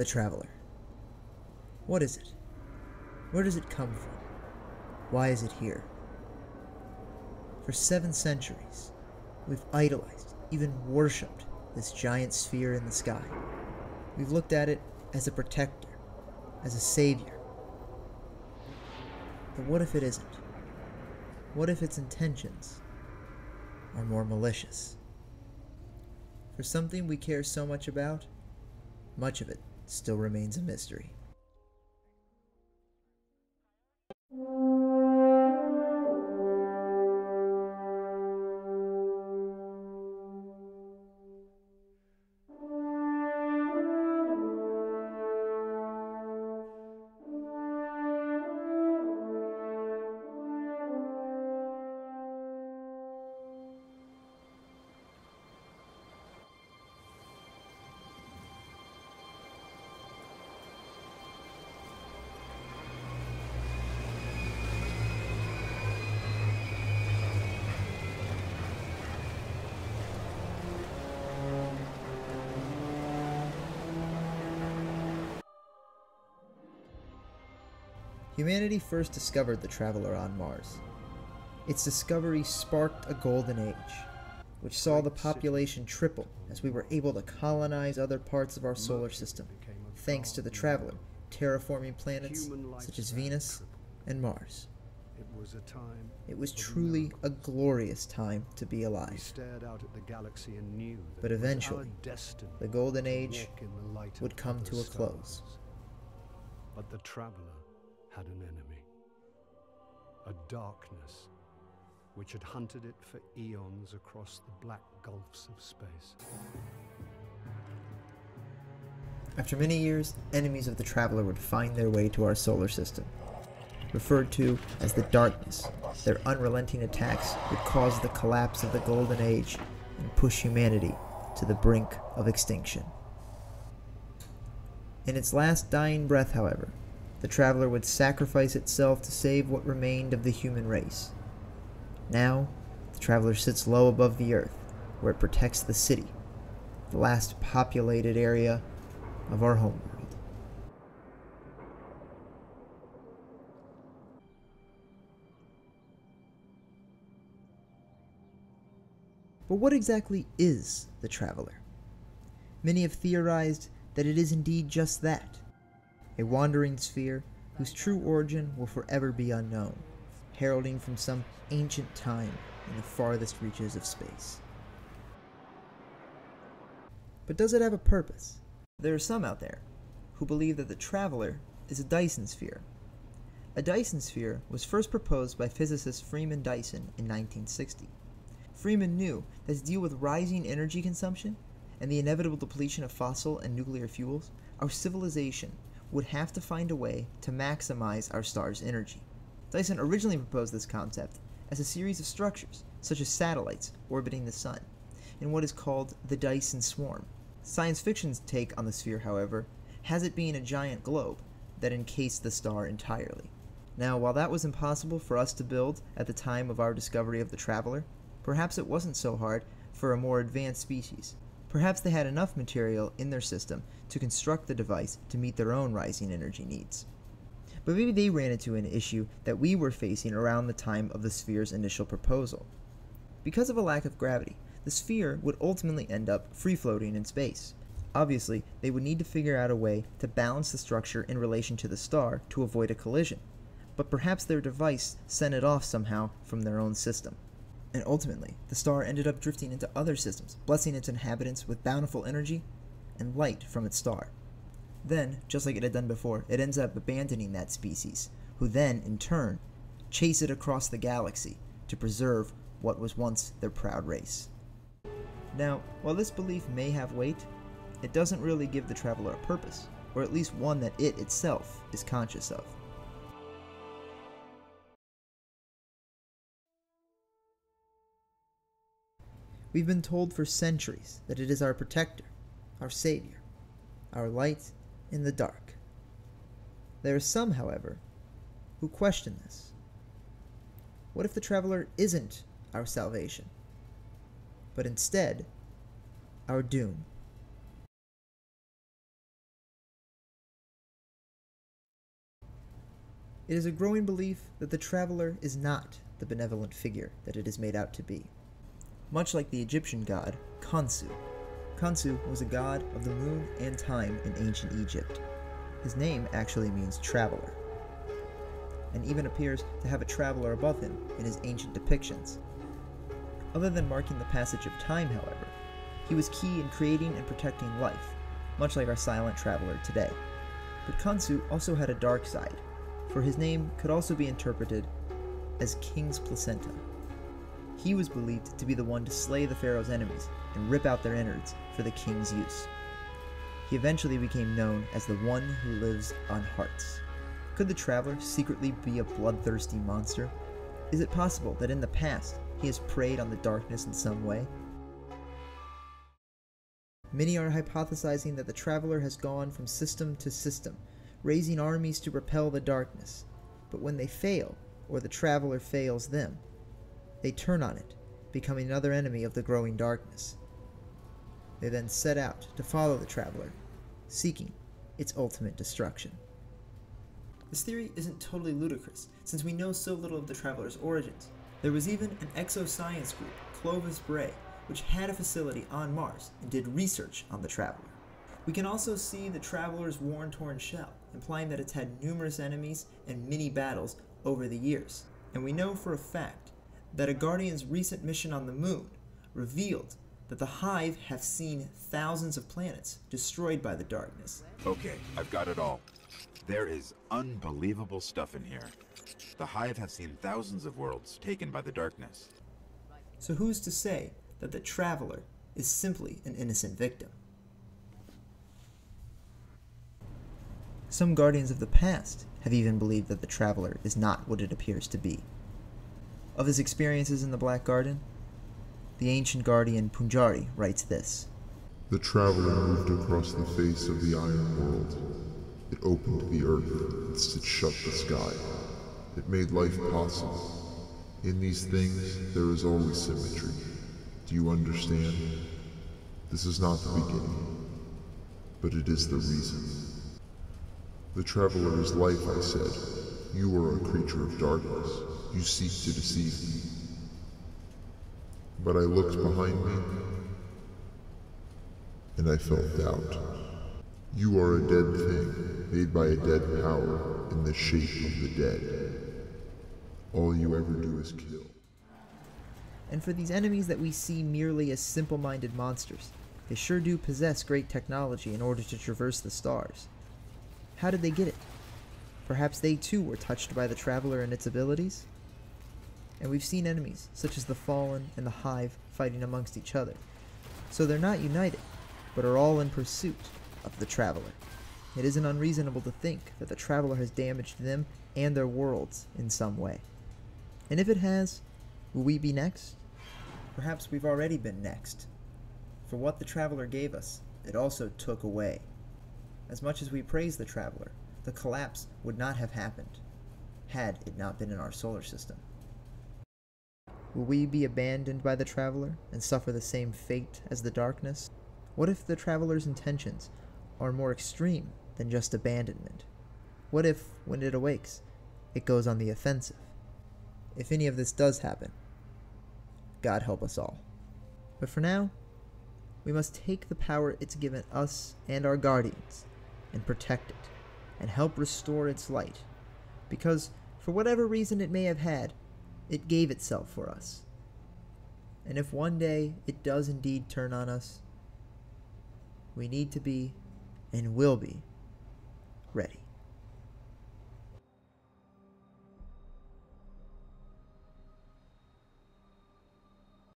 the Traveler. What is it? Where does it come from? Why is it here? For 7 centuries, we've idolized, even worshipped, this giant sphere in the sky. We've looked at it as a protector, as a savior. But what if it isn't? What if its intentions are more malicious? For something we care so much about, much of it still remains a mystery. Humanity first discovered the Traveler on Mars. Its discovery sparked a golden age, which saw the population triple as we were able to colonize other parts of our solar system, thanks to the Traveler terraforming planets such as Venus and Mars. It was truly a glorious time to be alive. But eventually, the golden age would come to a close. But the Traveler had an enemy, a darkness which had hunted it for eons across the black gulfs of space. After many years, enemies of the Traveler would find their way to our solar system. Referred to as the Darkness, their unrelenting attacks would cause the collapse of the Golden Age and push humanity to the brink of extinction. In its last dying breath, however, the Traveler would sacrifice itself to save what remained of the human race. Now, the Traveler sits low above the Earth, where it protects the city, the last populated area of our homeworld. But what exactly is the Traveler? Many have theorized that it is indeed just that. A wandering sphere whose true origin will forever be unknown, heralding from some ancient time in the farthest reaches of space. But does it have a purpose? There are some out there who believe that the Traveler is a Dyson sphere. A Dyson sphere was first proposed by physicist Freeman Dyson in 1960. Freeman knew that to deal with rising energy consumption and the inevitable depletion of fossil and nuclear fuels, our civilization would have to find a way to maximize our star's energy. Dyson originally proposed this concept as a series of structures, such as satellites orbiting the sun, in what is called the Dyson swarm. Science fiction's take on the sphere, however, has it being a giant globe that encased the star entirely. Now, while that was impossible for us to build at the time of our discovery of the Traveler, perhaps it wasn't so hard for a more advanced species. Perhaps they had enough material in their system to construct the device to meet their own rising energy needs. But maybe they ran into an issue that we were facing around the time of the sphere's initial proposal. Because of a lack of gravity, the sphere would ultimately end up free-floating in space. Obviously, they would need to figure out a way to balance the structure in relation to the star to avoid a collision, but perhaps their device sent it off somehow from their own system. And ultimately, the star ended up drifting into other systems, blessing its inhabitants with bountiful energy and light from its star. Then, just like it had done before, it ends up abandoning that species, who then, in turn, chase it across the galaxy to preserve what was once their proud race. Now, while this belief may have weight, it doesn't really give the Traveler a purpose, or at least one that it itself is conscious of. We've been told for centuries that it is our protector, our savior, our light in the dark. There are some, however, who question this. What if the Traveler isn't our salvation, but instead our doom? It is a growing belief that the Traveler is not the benevolent figure that it is made out to be. Much like the Egyptian god Khonsu. Khonsu was a god of the moon and time in ancient Egypt. His name actually means traveler, and even appears to have a traveler above him in his ancient depictions. Other than marking the passage of time, however, he was key in creating and protecting life, much like our silent traveler today. But Khonsu also had a dark side, for his name could also be interpreted as King's Placenta. He was believed to be the one to slay the pharaoh's enemies and rip out their innards for the king's use. He eventually became known as the one who lives on hearts. Could the Traveler secretly be a bloodthirsty monster? Is it possible that in the past he has preyed on the darkness in some way? Many are hypothesizing that the Traveler has gone from system to system, raising armies to repel the darkness. But when they fail, or the Traveler fails them, they turn on it, becoming another enemy of the growing darkness. They then set out to follow the Traveler, seeking its ultimate destruction. This theory isn't totally ludicrous, since we know so little of the Traveler's origins. There was even an exoscience group, Clovis Bray, which had a facility on Mars and did research on the Traveler. We can also see the Traveler's worn-torn shell, implying that it's had numerous enemies and many battles over the years. And we know for a fact that a Guardian's recent mission on the moon revealed that the Hive have seen thousands of planets destroyed by the darkness. Okay, I've got it all. There is unbelievable stuff in here. The Hive have seen thousands of worlds taken by the darkness. So who's to say that the Traveler is simply an innocent victim? Some Guardians of the past have even believed that the Traveler is not what it appears to be. Of his experiences in the Black Garden, the ancient Guardian Punjari writes this. The Traveler moved across the face of the Iron World. It opened the earth, it shut the sky. It made life possible. In these things, there is always symmetry. Do you understand? This is not the beginning, but it is the reason. The Traveler is life, I said. You are a creature of darkness. You seek to deceive me. But I looked behind me, and I felt doubt. You are a dead thing, made by a dead power, in the shape of the dead. All you ever do is kill. And for these enemies that we see merely as simple-minded monsters, they sure do possess great technology in order to traverse the stars. How did they get it? Perhaps they too were touched by the Traveler and its abilities? And we've seen enemies, such as the Fallen and the Hive, fighting amongst each other. So they're not united, but are all in pursuit of the Traveler. It isn't unreasonable to think that the Traveler has damaged them and their worlds in some way. And if it has, will we be next? Perhaps we've already been next. For what the Traveler gave us, it also took away. As much as we praise the Traveler, the collapse would not have happened, had it not been in our solar system. Will we be abandoned by the Traveler and suffer the same fate as the darkness? What if the Traveler's intentions are more extreme than just abandonment? What if, when it awakes, it goes on the offensive? If any of this does happen, God help us all. But for now, we must take the power it's given us and our guardians and protect it and help restore its light, because for whatever reason it may have had, it gave itself for us. And if one day it does indeed turn on us, we need to be and will be ready.